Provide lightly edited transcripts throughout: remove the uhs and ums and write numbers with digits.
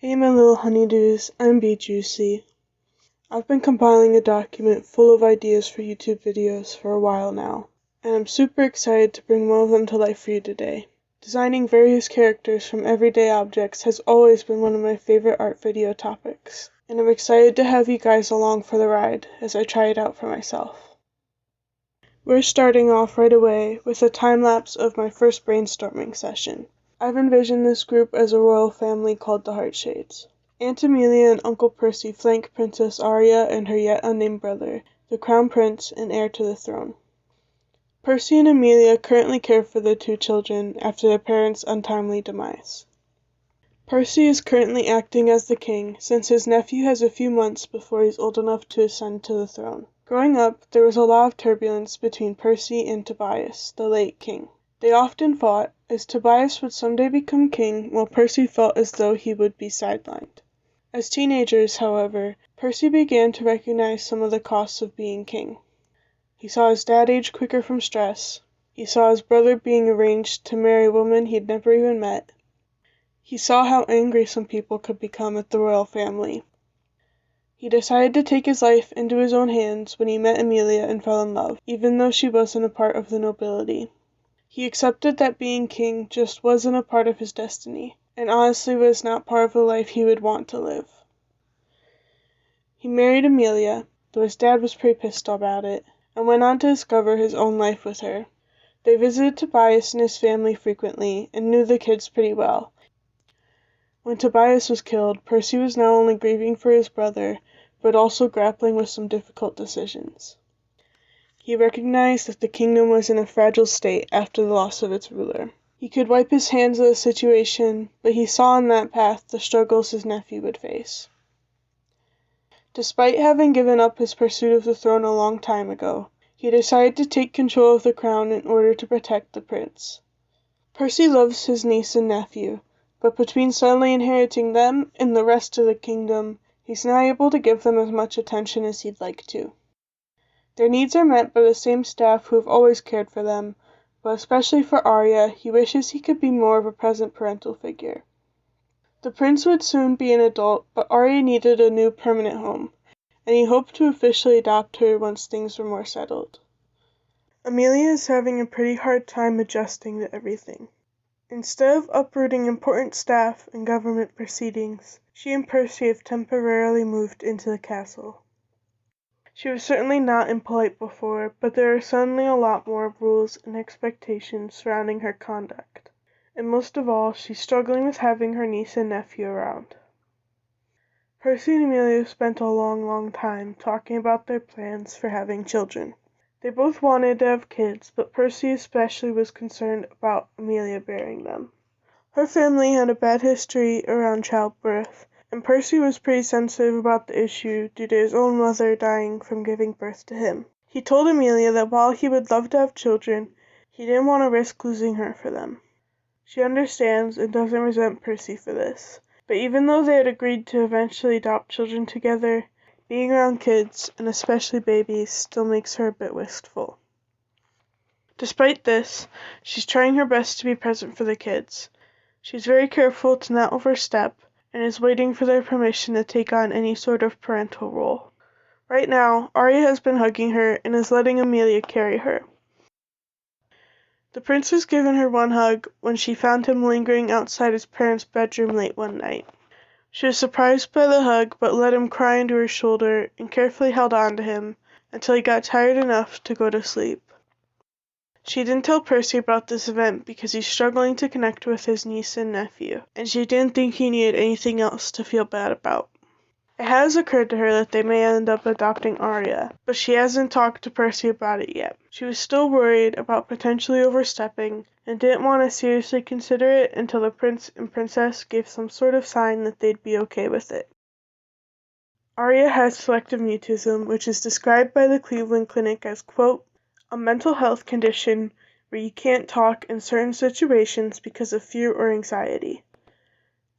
Hey my little honeydews, I'm Bee Juicy. I've been compiling a document full of ideas for YouTube videos for a while now, and I'm super excited to bring one of them to life for you today. Designing various characters from everyday objects has always been one of my favorite art video topics, and I'm excited to have you guys along for the ride as I try it out for myself. We're starting off right away with a time-lapse of my first brainstorming session. I've envisioned this group as a royal family called the Heartshades. Aunt Amelia and Uncle Percy flank Princess Aria and her yet unnamed brother, the Crown Prince and heir to the throne. Percy and Amelia currently care for their two children after their parents' untimely demise. Percy is currently acting as the king since his nephew has a few months before he's old enough to ascend to the throne. Growing up, there was a lot of turbulence between Percy and Tobias, the late king. They often fought, as Tobias would someday become king while Percy felt as though he would be sidelined. As teenagers, however, Percy began to recognize some of the costs of being king. He saw his dad age quicker from stress. He saw his brother being arranged to marry a woman he'd never even met. He saw how angry some people could become at the royal family. He decided to take his life into his own hands when he met Amelia and fell in love, even though she wasn't a part of the nobility. He accepted that being king just wasn't a part of his destiny, and honestly was not part of the life he would want to live. He married Amelia, though his dad was pretty pissed about it, and went on to discover his own life with her. They visited Tobias and his family frequently, and knew the kids pretty well. When Tobias was killed, Percy was not only grieving for his brother, but also grappling with some difficult decisions. He recognized that the kingdom was in a fragile state after the loss of its ruler. He could wipe his hands of the situation, but he saw in that path the struggles his nephew would face. Despite having given up his pursuit of the throne a long time ago, he decided to take control of the crown in order to protect the prince. Percy loves his niece and nephew, but between suddenly inheriting them and the rest of the kingdom, he's not able to give them as much attention as he'd like to. Their needs are met by the same staff who have always cared for them, but especially for Aria, he wishes he could be more of a present parental figure. The prince would soon be an adult, but Aria needed a new permanent home, and he hoped to officially adopt her once things were more settled. Amelia is having a pretty hard time adjusting to everything. Instead of uprooting important staff and government proceedings, she and Percy have temporarily moved into the castle. She was certainly not impolite before, but there are suddenly a lot more rules and expectations surrounding her conduct. And most of all, she's struggling with having her niece and nephew around. Percy and Amelia spent a long time talking about their plans for having children. They both wanted to have kids, but Percy especially was concerned about Amelia bearing them. Her family had a bad history around childbirth, and Percy was pretty sensitive about the issue due to his own mother dying from giving birth to him. He told Amelia that while he would love to have children, he didn't want to risk losing her for them. She understands and doesn't resent Percy for this, but even though they had agreed to eventually adopt children together, being around kids, and especially babies, still makes her a bit wistful. Despite this, she's trying her best to be present for the kids. She's very careful to not overstep, and is waiting for their permission to take on any sort of parental role. Right now, Aria has been hugging her and is letting Amelia carry her. The prince was given her one hug when she found him lingering outside his parents' bedroom late one night. She was surprised by the hug, but let him cry into her shoulder and carefully held on to him until he got tired enough to go to sleep. She didn't tell Percy about this event because he's struggling to connect with his niece and nephew, and she didn't think he needed anything else to feel bad about. It has occurred to her that they may end up adopting Aria, but she hasn't talked to Percy about it yet. She was still worried about potentially overstepping, and didn't want to seriously consider it until the prince and princess gave some sort of sign that they'd be okay with it. Aria has selective mutism, which is described by the Cleveland Clinic as, quote, a mental health condition where you can't talk in certain situations because of fear or anxiety.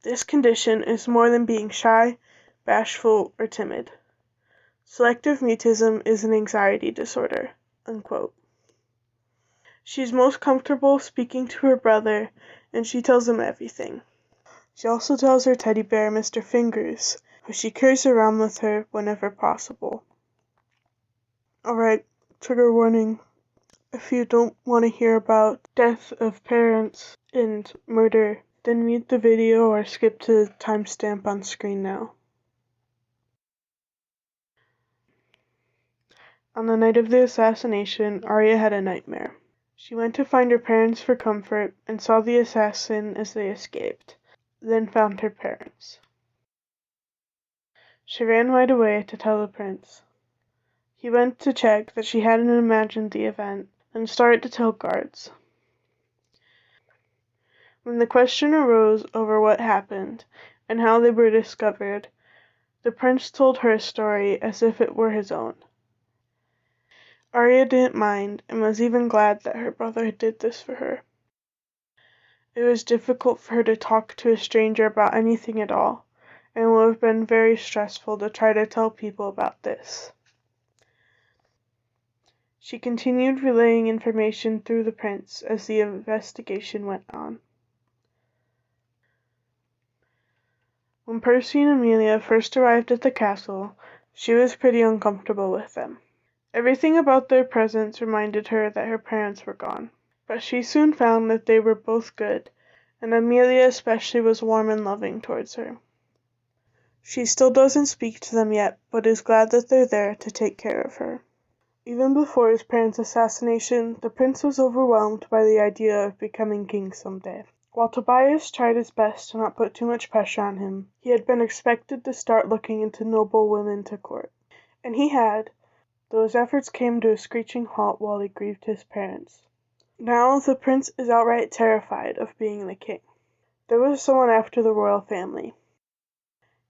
This condition is more than being shy, bashful, or timid. Selective mutism is an anxiety disorder, unquote. She's most comfortable speaking to her brother, and she tells him everything. She also tells her teddy bear, Mr. Fingers, who she carries around with her whenever possible. Alright, trigger warning. If you don't want to hear about death of parents and murder, then mute the video or skip to the timestamp on screen now. On the night of the assassination, Aria had a nightmare. She went to find her parents for comfort and saw the assassin as they escaped, then found her parents. She ran right away to tell the prince. He went to check that she hadn't imagined the event and started to tell guards. When the question arose over what happened and how they were discovered, the prince told her a story as if it were his own. Aria didn't mind and was even glad that her brother did this for her. It was difficult for her to talk to a stranger about anything at all, and it would have been very stressful to try to tell people about this. She continued relaying information through the prince as the investigation went on. When Percy and Amelia first arrived at the castle, she was pretty uncomfortable with them. Everything about their presence reminded her that her parents were gone, but she soon found that they were both good, and Amelia especially was warm and loving towards her. She still doesn't speak to them yet, but is glad that they're there to take care of her. Even before his parents' assassination, the prince was overwhelmed by the idea of becoming king someday. While Tobias tried his best to not put too much pressure on him, he had been expected to start looking into noble women to court. And he had, though his efforts came to a screeching halt while he grieved his parents. Now the prince is outright terrified of being the king. There was someone after the royal family.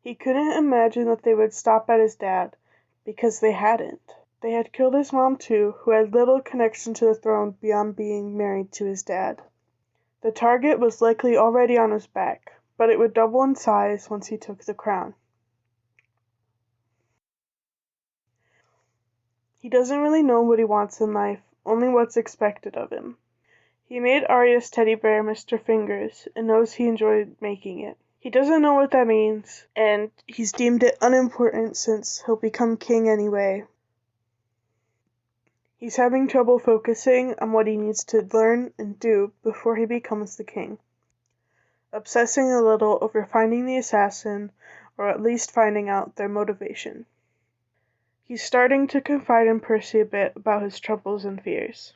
He couldn't imagine that they would stop at his dad, because they hadn't. They had killed his mom too, who had little connection to the throne beyond being married to his dad. The target was likely already on his back, but it would double in size once he took the crown. He doesn't really know what he wants in life, only what's expected of him. He made Aria's teddy bear Mr. Fingers, and knows he enjoyed making it. He doesn't know what that means, and he's deemed it unimportant since he'll become king anyway. He's having trouble focusing on what he needs to learn and do before he becomes the king. Obsessing a little over finding the assassin, or at least finding out their motivation. He's starting to confide in Percy a bit about his troubles and fears.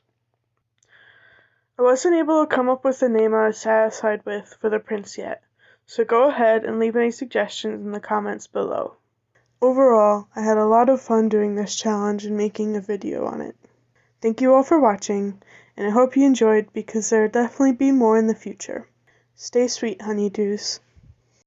I wasn't able to come up with a name I was satisfied with for the prince yet, so go ahead and leave any suggestions in the comments below. Overall, I had a lot of fun doing this challenge and making a video on it. Thank you all for watching, and I hope you enjoyed because there will definitely be more in the future. Stay sweet, honeydews.